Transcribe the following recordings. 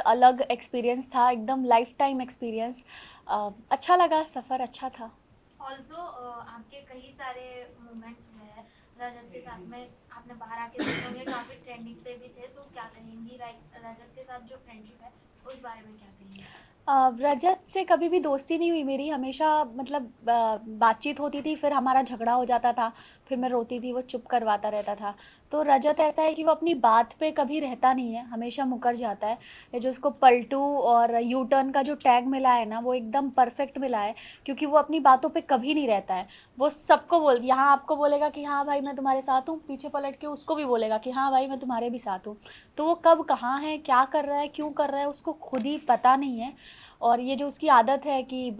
अलग एक्सपीरियंस था, एकदम लाइफ टाइम एक्सपीरियंस। अच्छा लगा, सफ़र अच्छा था। ऑल्सो आपके कई सारे मोमेंट्स हुए हैं रजत के साथ में, आपने बाहर आके देखे होंगे, काफी ट्रेंडिंग पे भी थे, तो क्या कहेंगी लाइक रजत के साथ जो फ्रेंडशिप है उस बारे में क्या कहेंगी? रजत से कभी भी दोस्ती नहीं हुई मेरी, हमेशा मतलब बातचीत होती थी, फिर हमारा झगड़ा हो जाता था, फिर मैं रोती थी, वो चुप करवाता रहता था। तो रजत ऐसा है कि वो अपनी बात पे कभी रहता नहीं है, हमेशा मुकर जाता है। ये जो उसको पलटू और यू टर्न का जो टैग मिला है ना, वो एकदम परफेक्ट मिला है, क्योंकि वो अपनी बातों पे कभी नहीं रहता है। वो सबको यहाँ आपको बोलेगा कि हाँ भाई मैं तुम्हारे साथ हूँ, पीछे पलट के उसको भी बोलेगा कि हाँ भाई मैं तुम्हारे भी साथ हूँ। तो वो कब कहाँ है, क्या कर रहा है, क्यों कर रहा है, उसको खुद ही पता नहीं है। और ये जो उसकी आदत है कि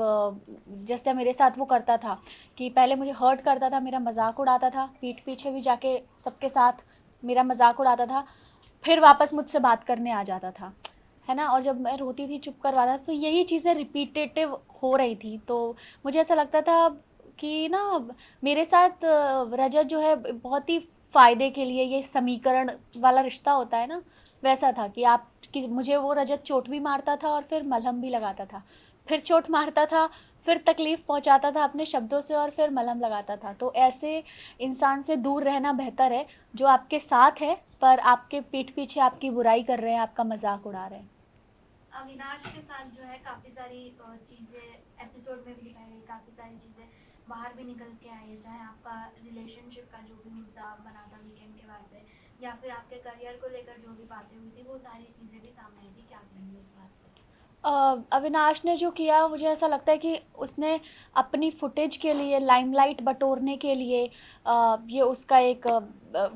जैसे मेरे साथ वो करता था कि पहले मुझे हर्ट करता था, मेरा मजाक उड़ाता था, पीठ पीछे भी जाके सबके साथ मेरा मजाक उड़ाता था, फिर वापस मुझसे बात करने आ जाता था, है ना। और जब मैं रोती थी चुप करवाता था, तो यही चीज़ें रिपीटेटिव हो रही थी। तो मुझे ऐसा लगता था कि ना मेरे साथ रजत जो है बहुत ही फ़ायदे के लिए, ये समीकरण वाला रिश्ता होता है ना, वैसा था कि आप कि मुझे वो रजत चोट भी मारता था और फिर मलहम भी लगाता था, फिर चोट मारता था, फिर तकलीफ़ पहुंचाता था अपने शब्दों से और फिर मलहम लगाता था। तो ऐसे इंसान से दूर रहना बेहतर है, जो आपके साथ है पर आपके पीठ पीछे आपकी बुराई कर रहे हैं, आपका मजाक उड़ा रहे हैं। अविनाश के साथ जो है काफी सारी चीजें एपिसोड में भी दिखाई गई, काफी सारी चीजें बाहर भी निकल के आई है, चाहे आपका रिलेशनशिप का जो भी मुद्दा बना था वीकेंड के बाद से, या फिर आपके करियर को लेकर जो भी बातें हुई थी, वो सारी चीजें भी सामने आई थी। क्या कहेंगे इस बात पे? अविनाश ने जो किया, मुझे ऐसा लगता है कि उसने अपनी फुटेज के लिए, लाइमलाइट बटोरने के लिए, ये उसका एक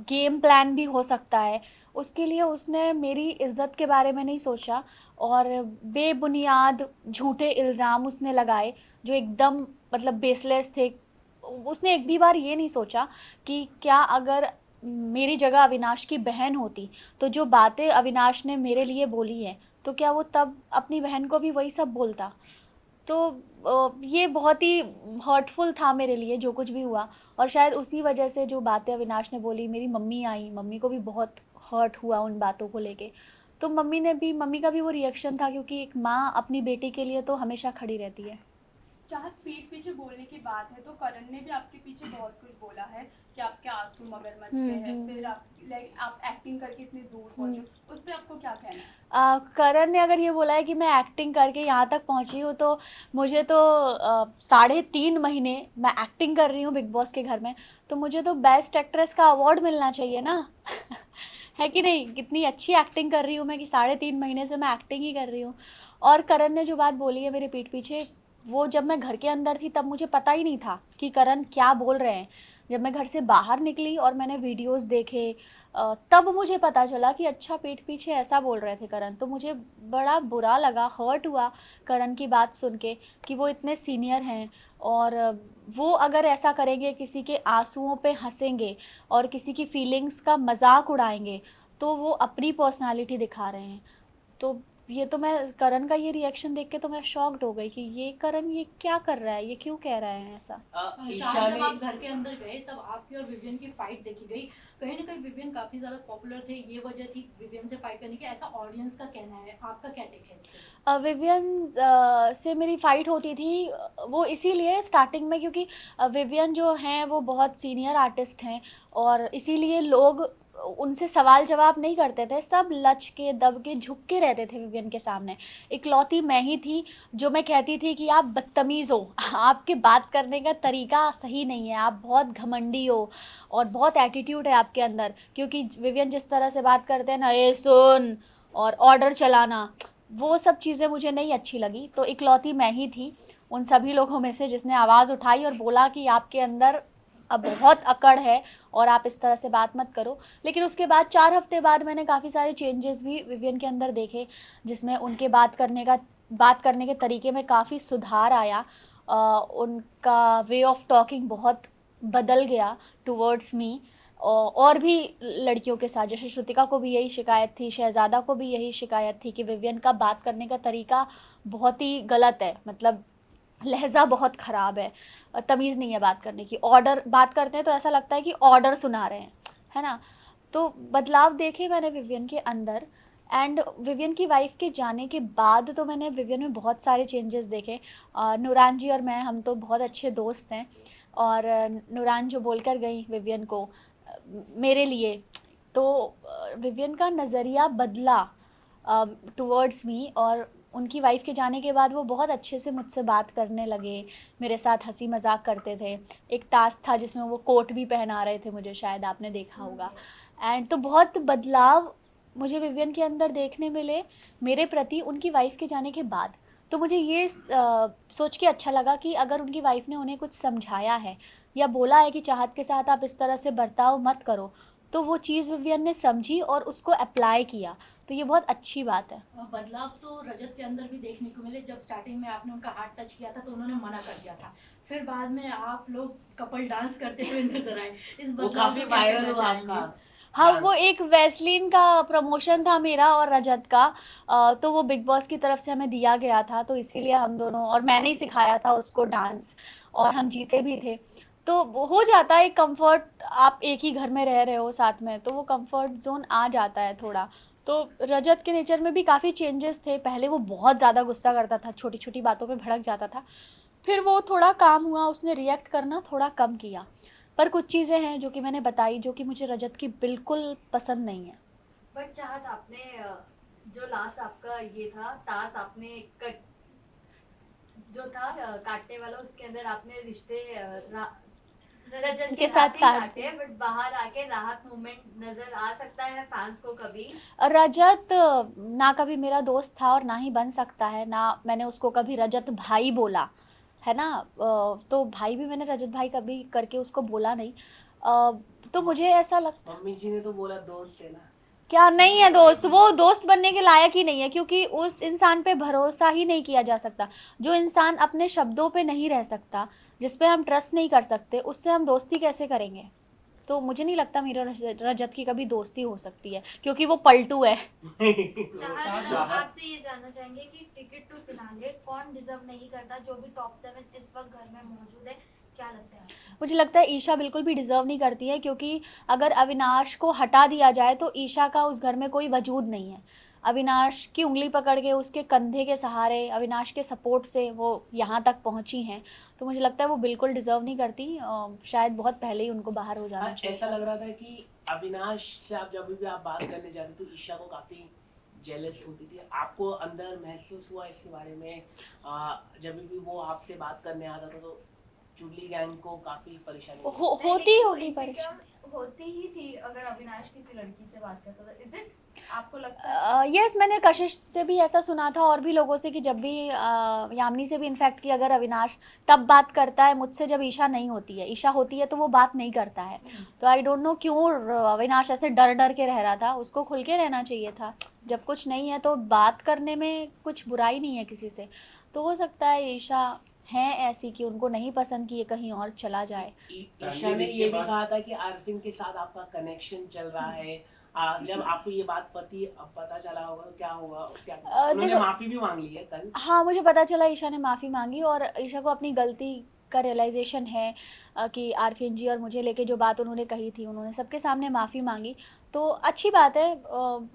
गेम प्लान भी हो सकता है। उसके लिए उसने मेरी इज़्ज़त के बारे में नहीं सोचा और बेबुनियाद झूठे इल्ज़ाम उसने लगाए, जो एकदम मतलब बेसलेस थे। उसने एक भी बार ये नहीं सोचा कि क्या अगर मेरी जगह अविनाश की बहन होती, तो जो बातें अविनाश ने मेरे लिए बोली हैं, तो क्या वो तब अपनी बहन को भी वही सब बोलता। तो ये बहुत ही हर्टफुल था मेरे लिए जो कुछ भी हुआ। और शायद उसी वजह से जो बातें अविनाश ने बोली, मेरी मम्मी आई, मम्मी को भी बहुत हर्ट हुआ उन बातों को लेके। तो मम्मी का भी वो रिएक्शन था, क्योंकि एक माँ अपनी बेटी के लिए तो हमेशा खड़ी रहती है। जहाँ पीठ पीछे बोलने की बात है, तो करण ने भी आपके पीछे बहुत कुछ बोला है कि आपके आंसू मगरमच्छ के हैं, फिर आप लाइक आप एक्टिंग करके इतनी दूर पहुंचे, उस पर आपको क्या कहना है? करण ने अगर ये बोला है कि मैं एक्टिंग करके यहाँ तक पहुँची हूँ, तो मुझे तो 3.5 महीने मैं एक्टिंग कर रही हूँ बिग बॉस के घर में, तो मुझे तो बेस्ट एक्ट्रेस का अवार्ड मिलना चाहिए ना। है कि नहीं, कितनी अच्छी एक्टिंग कर रही हूँ मैं कि 3.5 महीने से मैं एक्टिंग ही कर रही हूँ। और करण ने जो बात बोली है मेरे पीठ पीछे, वो जब मैं घर के अंदर थी तब मुझे पता ही नहीं था कि करण क्या बोल रहे हैं। जब मैं घर से बाहर निकली और मैंने वीडियोस देखे, तब मुझे पता चला कि अच्छा पीठ पीछे ऐसा बोल रहे थे करण। तो मुझे बड़ा बुरा लगा, हर्ट हुआ करण की बात सुन के कि वो इतने सीनियर हैं और वो अगर ऐसा करेंगे, किसी के आंसुओं पे हंसेंगे और किसी की फीलिंग्स का मजाक उड़ाएंगे, तो वो अपनी पर्सनालिटी दिखा रहे हैं। तो ये तो मैं करण का ये रिएक्शन देख के तो मैं शॉक्ड हो गई कि ये करण ये क्या कर रहा है, ये क्यों कह रहा है ऐसा। ईशा जब आप घर के अंदर गए तब आपकी और विवियन की फाइट देखी गई। कहीं ना कहीं विवियन काफी ज्यादा पॉपुलर थे, ये वजह थी विवियन से फाइट करने की, ऐसा ऑडियंस का कहना है। आपका क्या टेक है इस पे? विवियन से मेरी फ़ाइट होती थी, वो इसीलिए स्टार्टिंग में, क्योंकि विवियन जो हैं वो बहुत सीनियर आर्टिस्ट हैं और इसीलिए लोग उनसे सवाल जवाब नहीं करते थे, सब लच के दब के झुक के रहते थे विवियन के सामने। इकलौती मैं ही थी जो मैं कहती थी कि आप बदतमीज़ हो, आपके बात करने का तरीका सही नहीं है, आप बहुत घमंडी हो और बहुत एटीट्यूड है आपके अंदर। क्योंकि विवियन जिस तरह से बात करते हैं ना, ए सुन, और ऑर्डर चलाना, वो सब चीज़ें मुझे नहीं अच्छी लगी। तो इकलौती मैं ही थी उन सभी लोगों में से जिसने आवाज़ उठाई और बोला कि आपके अंदर अब बहुत अकड़ है और आप इस तरह से बात मत करो। लेकिन उसके बाद 4 हफ्ते बाद मैंने काफ़ी सारे चेंजेस भी विवियन के अंदर देखे, जिसमें उनके बात करने के तरीके में काफ़ी सुधार आया। उनका वे ऑफ टॉकिंग बहुत बदल गया टुवर्ड्स मी। और भी लड़कियों के साथ, जैसे श्रुतिका को भी यही शिकायत थी, शहज़ादा को भी यही शिकायत थी कि विवियन का बात करने का तरीका बहुत ही गलत है, मतलब लहज़ा बहुत ख़राब है, तमीज़ नहीं है बात करने की, ऑर्डर बात करते हैं तो ऐसा लगता है कि ऑर्डर सुना रहे हैं, है ना। तो बदलाव देखे मैंने विवियन के अंदर। एंड विवियन की वाइफ के जाने के बाद तो मैंने विवियन में बहुत सारे चेंजेस देखे। नूरान जी और मैं, हम तो बहुत अच्छे दोस्त हैं, और नूरान जो बोलकर गई विवियन को मेरे लिए, तो विवियन का नज़रिया बदला टुवर्ड्स मी, और उनकी वाइफ के जाने के बाद वो बहुत अच्छे से मुझसे बात करने लगे, मेरे साथ हंसी मजाक करते थे। एक टास्क था जिसमें वो कोट भी पहना रहे थे मुझे, शायद आपने देखा होगा। एंड तो बहुत बदलाव मुझे विवियन के अंदर देखने मिले मेरे प्रति उनकी वाइफ के जाने के बाद। तो मुझे ये सोच के अच्छा लगा कि अगर उनकी वाइफ ने उन्हें कुछ समझाया है या बोला है कि चाहत के साथ आप इस तरह से बर्ताव मत करो, तो वो चीज़ विवियन ने समझी और उसको अप्लाई किया, तो ये बहुत अच्छी बात है। बदलाव तो रजत के अंदर भी देखने को मिले। जब स्टार्टिंग में आपने उनका हाथ टच किया था तो उन्होंने मना कर दिया था, फिर बाद में आप लोग कपल डांस करते हुए नजर आए। इस वो बदलाव काफी को क्या वायरल कहना हुआ चाहेंगे? आपका हाँ, डांस। वो एक वैसलीन का प्रमोशन था मेरा और रजत का, तो वो बिग बॉस की तरफ से हमें दिया गया था, तो इसलिए हम दोनों, और मैंने ही सिखाया था उसको डांस, और हम जीते भी थे। तो वो हो जाता है एक कंफर्ट, आप एक ही घर में रह रहे हो साथ में, तो वो कंफर्ट जोन आ जाता है थोड़ा। तो रजत के नेचर में भी काफ़ी चेंजेस थे। पहले वो बहुत ज़्यादा गुस्सा करता था, छोटी छोटी बातों पे भड़क जाता था, फिर वो थोड़ा काम हुआ, उसने रिएक्ट करना थोड़ा कम किया। पर कुछ चीज़ें हैं जो कि मैंने बताई जो कि मुझे रजत की बिल्कुल पसंद नहीं है। बट चाहत आपने जो लास्ट आपका ये था टास्क, आपने कट जो था काटने वाला, उसके अंदर आपने रिश्ते रजत के साथ ही काट काटे, बट बाहर आके राहत मोमेंट नजर आ सकता है फैंस को कभी? रजत ना कभी मेरा दोस्त था और ना ही बन सकता है, ना मैंने उसको कभी रजत भाई बोला है ना, तो भाई भी मैंने रजत भाई कभी करके उसको बोला नहीं। तो मुझे ऐसा लगता, मम्मी जी ने तो बोला दोस्त है ना। क्या नहीं है दोस्त, वो दोस्त बनने के लायक ही नहीं है, क्योंकि उस इंसान पे भरोसा ही नहीं किया जा सकता। जो इंसान अपने शब्दों पे नहीं रह सकता, जिस पे हम ट्रस्ट नहीं कर सकते, उससे हम दोस्ती कैसे करेंगे? तो मुझे नहीं लगता मेरा रजत की कभी दोस्ती हो सकती है, क्योंकि वो पलटू है। चाहत आपसे ये जानना चाहेंगे कि टिकट टू फिनाले कौन डिजर्व नहीं करता, जो भी टॉप 7 इस वक्त घर में मौजूद है, क्या लगता है आपको? मुझे लगता है ईशा बिल्कुल भी डिज़र्व नहीं करती है, क्योंकि अगर अविनाश को हटा दिया जाए तो ईशा का उस घर में कोई वजूद नहीं है। अविनाश की उंगली पकड़ के, उसके कंधे के सहारे, अविनाश के सपोर्ट से वो यहाँ तक पहुँची हैं, तो मुझे लगता है वो बिल्कुल डिज़र्व नहीं करती। शायद बहुत पहले ही उनको बाहर हो जाना चाहिए। ऐसा लग रहा था कि अविनाश से आप जब भी आप बात करने जाते तो ईशा को काफी जेलस होती थी। आपको अंदर महसूस हुआ इसके बारे में? जब भी वो आपसे बात करने आता था तो चुगली गैंग को काफी परेशानी होती होगी परेशानी। होती ही थी अगर अविनाश किसी लड़की से बात करता था। इज इट, आपको लगता है? यस, मैंने कशिश से भी ऐसा सुना था, और भी लोगों से, कि जब भी यामिनी से भी इनफैक्ट, कि अगर अविनाश तब बात करता है मुझसे जब ईशा नहीं होती है, ईशा होती है तो वो बात नहीं करता है। तो आई डोंट नो क्यों अविनाश ऐसे डर डर के रह रहा था, उसको खुल के रहना चाहिए था। जब कुछ नहीं है तो बात करने में कुछ बुराई नहीं है किसी से। तो हो सकता है ईशा हैं ऐसी कि उनको नहीं पसंद कि ये कहीं और चला जाए। ईशा ने ये भी कहा था कि आरफिन के साथ आपका कनेक्शन चल रहा है। जब आपको ये बात पता चला होगा तो क्या होगा? क्या उन्होंने माफी भी मांग ली है कल? हाँ, मुझे पता चला ईशा ने माफ़ी मांगी, और ईशा को अपनी गलती का रियलाइजेशन है कि आरफिन जी और मुझे लेके जो बात उन्होंने कही थी, उन्होंने सबके सामने माफ़ी मांगी, तो अच्छी बात है।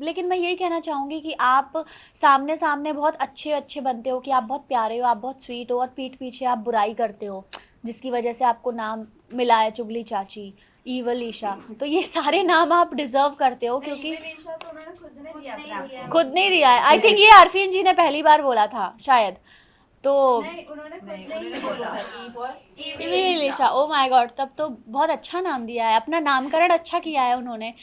लेकिन मैं यही कहना चाहूँगी कि आप सामने सामने बहुत अच्छे अच्छे बनते हो, कि आप बहुत प्यारे हो, आप बहुत स्वीट हो, और पीठ पीछे आप बुराई करते हो, जिसकी वजह से आपको नाम मिला है चुगली चाची, ईवल ईशा। तो ये सारे नाम आप डिज़र्व करते हो, क्योंकि ईशा तो उन्होंने खुद ने दिया अपने आप को। खुद नहीं दिया है। आई थिंक ये आरफिन जी ने पहली बार बोला था शायद, तो नहीं, उन्होंने खुद नहीं बोला। Evil Isha, oh my god, तब तो बहुत अच्छा नाम दिया है, अपना नामकरण अच्छा किया है उन्होंने।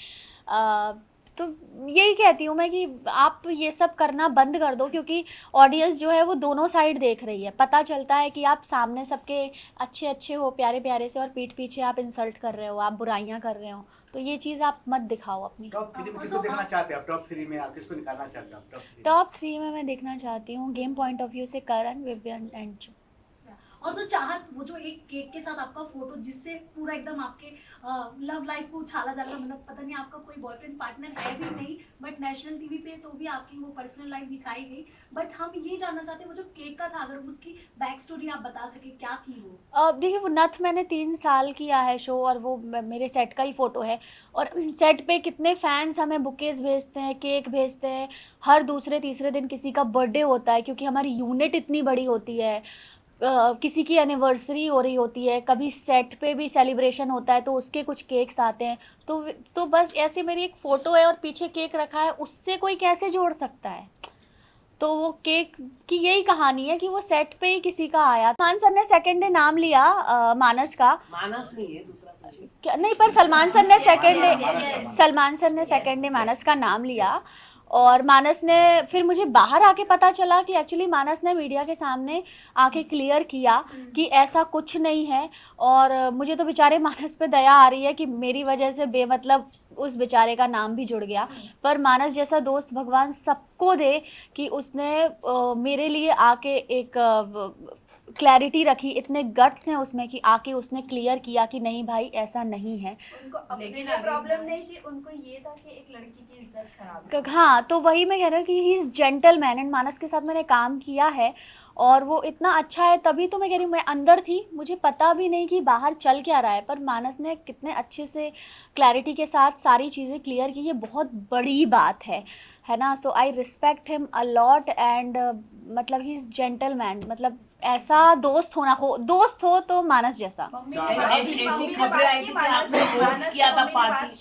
तो यही कहती हूँ मैं कि आप ये सब करना बंद कर दो, क्योंकि ऑडियंस जो है वो दोनों साइड देख रही है। पता चलता है कि आप सामने सबके अच्छे अच्छे हो, प्यारे प्यारे से, और पीठ पीछे आप इंसल्ट कर रहे हो, आप बुराइयां कर रहे हो, तो ये चीज़ आप मत दिखाओ अपनी। टॉप 3 में किसको देखना चाहते हैं आप? टॉप 3 में आप किसको निकालना चाहते हैं? टॉप 3 में मैं देखना चाहती हूँ गेम पॉइंट ऑफ व्यू से करण, विवियन एंड जो। और जो चाहत, वो जो एक केक के साथ आपका फोटो जिससे पूरा एकदम आपके लव लाइफ को उछाला जा रहा, मतलब पता नहीं आपका कोई बॉयफ्रेंड पार्टनर है भी नहीं, बट नेशनल टीवी पे तो भी आपकी वो पर्सनल लाइफ दिखाई गई। बट हम ये जानना चाहते हैं वो जो केक का था, अगर उसकी बैक स्टोरी आप बता सके, क्या थी वो? देखिए वो नथ मैंने 3 साल किया है शो, और वो मेरे सेट का ही फ़ोटो है। और सेट पे कितने फैंस हमें बुकेज़ भेजते हैं, केक भेजते हैं, हर दूसरे तीसरे दिन किसी का बर्थडे होता है, क्योंकि हमारी यूनिट इतनी बड़ी होती है। किसी की एनिवर्सरी हो रही होती है, कभी सेट पे भी सेलिब्रेशन होता है तो उसके कुछ केक्स आते हैं। तो बस ऐसे मेरी एक फ़ोटो है और पीछे केक रखा है, उससे कोई कैसे जोड़ सकता है? तो वो केक की यही कहानी है कि वो सेट पे ही किसी का आया। सलमान सर ने सेकंड डे नाम लिया मानस का। मानस नहीं है, दूसरा कुछ है। क्या नहीं, पर सलमान सर ने सेकंड डे मानस का नाम लिया। और मानस ने फिर मुझे बाहर आके पता चला कि एक्चुअली मानस ने मीडिया के सामने आके क्लियर किया कि ऐसा कुछ नहीं है। और मुझे तो बेचारे मानस पे दया आ रही है कि मेरी वजह से बेमतलब उस बेचारे का नाम भी जुड़ गया। पर मानस जैसा दोस्त भगवान सबको दे कि उसने मेरे लिए आके एक क्लैरिटी रखी, इतने गट्स हैं उसमें कि आके उसने क्लियर किया कि नहीं भाई ऐसा नहीं है। उनको अपने लिए प्रॉब्लम नहीं थी, उनको ये था कि एक लड़की की इज्जत खराब है। हाँ, तो वही मैं कह रही हूँ कि ही इज़ जेंटलमैन, एंड मानस के साथ मैंने काम किया है और वो इतना अच्छा है। तभी तो मैं कह रही हूँ, मैं अंदर थी, मुझे पता भी नहीं कि बाहर चल क्या रहा है, पर मानस ने कितने अच्छे से क्लैरिटी के साथ सारी चीज़ें क्लियर की। ये बहुत बड़ी बात है ना। So I respect him a lot, and मतलब ही इज़ जेंटलमैन। मतलब ऐसा दोस्त हो तो मानस जैसा। ऐसी खबरें आई थी कि आपने होस्ट किया था पार्टी।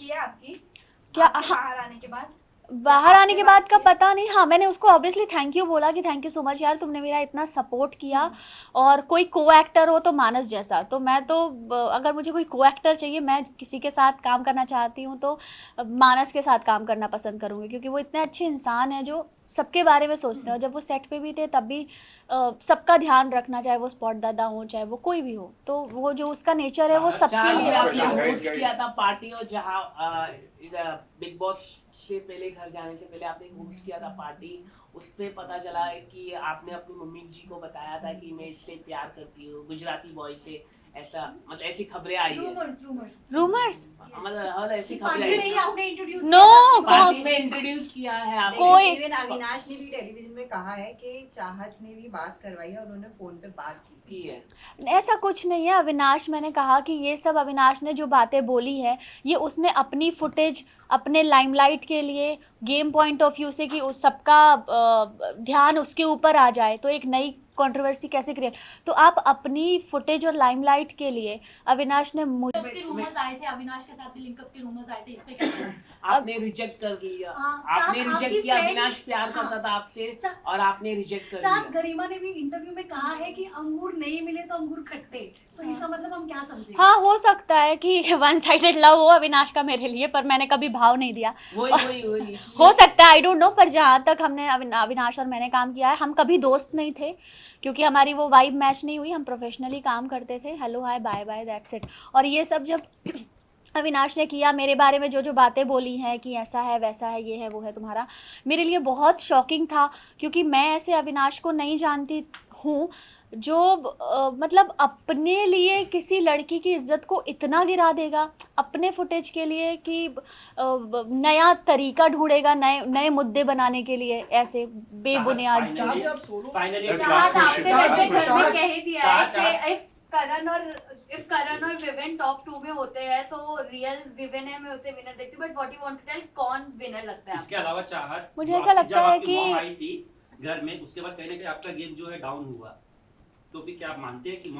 क्या बाहर आने के बाद बाहर आने के बाद का पता नहीं। हाँ, मैंने उसको ऑब्वियसली थैंक यू बोला कि थैंक यू सो मच यार, तुमने मेरा इतना सपोर्ट किया। और कोई को एक्टर हो तो मानस जैसा। तो मैं तो अगर मुझे कोई को एक्टर चाहिए, मैं किसी के साथ काम करना चाहती हूँ तो मानस के साथ काम करना पसंद करूँगी, क्योंकि वो इतने अच्छे इंसान हैं जो सबके बारे में सोचते हैं। और जब वो सेट पे भी थे तब भी सबका ध्यान रखना, चाहे वो स्पॉट दादा हो चाहे वो कोई भी हो, तो वो जो उसका नेचर है वो सबके लिए आपने होस्ट किया था पार्टी, और जहाँ बिग बॉस से पहले, घर जाने से पहले आपने होस्ट किया था पार्टी। उस पे पता चला है कि आपने अपनी मम्मी जी को बताया था कि मैं इससे प्यार करती हूँ, गुजराती बॉय से। ऐसा मतलब ऐसी खबरें आई है, रूमर्स। मतलब ऐसी खबरें आई है। आपने इंट्रोड्यूस नो, पार्टी में इंट्रोड्यूस किया है आपको। कोई इवन अविनाश ने भी टेलीविजन में कहा है कि चाहत ने भी बात करवाई है, उन्होंने फोन पे बात की है। ऐसा कुछ नहीं है अविनाश। मैंने कहा कि ये सब अविनाश ने जो बातें बोली है, ये उसने अपनी फुटेज, अपने लाइमलाइट के लिए, गेम पॉइंट ऑफ व्यू से कि उस सबका ध्यान उसके ऊपर आ जाए, तो एक नई कंट्रोवर्सी कैसे क्रिएट। तो आप अपनी फुटेज और लाइमलाइट के लिए अविनाश ने मुझे के रूमर्स आए थे, अविनाश के साथ भी लिंकअप के रूमर्स आए थे, इस पे क्या कहना है? आपने रिजेक्ट कर दिया। आपने रिजेक्ट किया। अविनाश प्यार करता था आपसे और आपने रिजेक्ट कर चाँद दिया। गरिमा ने भी इंटरव्यू में कहा है कि अंगूर नहीं मिले तो अंगूर खट्टे, तो इसका मतलब हम क्या समझे? हाँ, हो सकता है कि वन साइडेड लव हो अविनाश का मेरे लिए, पर मैंने कभी भाव नहीं दिया। वही हो सकता है, आई डोंट नो। पर जहाँ तक हमने अविनाश और मैंने काम किया है, हम कभी दोस्त नहीं थे, क्योंकि हमारी वो वाइब मैच नहीं हुई। हम प्रोफेशनली काम करते थे, hello hi bye bye, that's it. और ये सब जब अविनाश ने किया मेरे बारे में, जो बातें बोली हैं कि ऐसा है वैसा है, ये है वो है तुम्हारा, मेरे लिए बहुत शॉकिंग था, क्योंकि मैं ऐसे अविनाश को नहीं जानती हूँ जो मतलब अपने लिए किसी लड़की की इज्जत को इतना गिरा देगा, अपने फुटेज के लिए कि नया तरीका ढूंढेगा नए मुद्दे बनाने के लिए, ऐसे बेबुनियाद। आपने वैसे घर में कह ही दिया है कि इफ करण और विवेन टॉप 2 में होते हैं तो रियल विवेन है, मैं उसे विनर देखती हूँ। But what you want to tell, कौन विनर लगता है? इसके अलावा चाहत, मुझे ऐसा लगता है कि आई थी घर में, उसके बाद कहीं ना कहीं आपका गेम जो है डाउन हुआ, तो भी क्या आप मानते हैं कि